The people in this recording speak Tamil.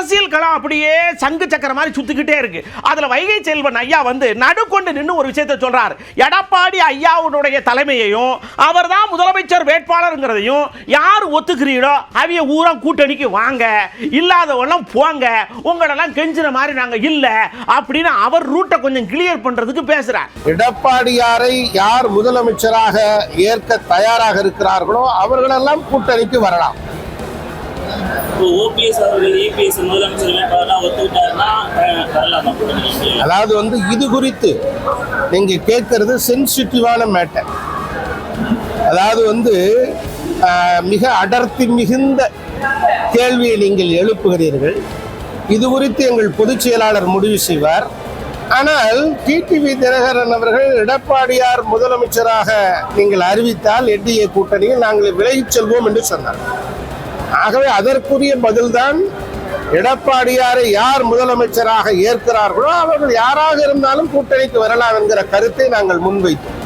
அரசியல் களம் அப்படியே சங்கு சக்கர மாதிரி சுத்திக்கிட்டே இருக்கு. அதுல வைகை செல்வன் ஐயா வந்து நடுக்கொண்டு நின்று ஒரு விஷயத்தை சொல்றார். எடப்பாடி ஐயாவுடைய தலைமையையும் அவர் தான் முதலமைச்சர் வேட்பாளருங்கிறதையும் யார் ஒத்துக்கிறீங்களோ அவிய ஊரா கூட்டணிக்கு வாங்க, இல்லாதவெல்லாம் போங்க, உங்களெல்லாம் கெஞ்சின மாதிரி நாங்க இல்ல அப்படின்னு அவர் ரூட்டை கொஞ்சம் கிளியர் பண்றதுக்கு பேசுறார். எடப்பாடியாரை யார் முதலமைச்சராக ஏற்க தயாராக இருக்கிறார்களோ அவர்களெல்லாம் கூட்டணிக்கு வரலாம். அதாவது வந்து இது குறித்து நீங்க கேட்கறது சென்சிட்டிவான மேட்டர். அதாவது வந்து மிக அடர்த்தி மிகுந்த கேள்வியை நீங்கள் எழுப்புகிறீர்கள். இது குறித்து எங்கள் பொதுச் செயலாளர் முடிவு செய்வார். ஆனால் டிடிவி தினகரன் அவர்கள் எடப்பாடியார் முதலமைச்சராக நீங்கள் அறிவித்தால் என்டிஏ கூட்டணியில் நாங்கள் விலகிச் செல்வோம் என்று சொன்னார். ஆகவே அதற்குரிய பதில்தான் எடப்பாடியாரை யார் முதலமைச்சராக ஏற்கிறார்களோ அவர்கள் யாராக இருந்தாலும் கூட்டணிக்கு வரலாம் என்கிற கருத்தை நாங்கள் முன்வைத்தோம்.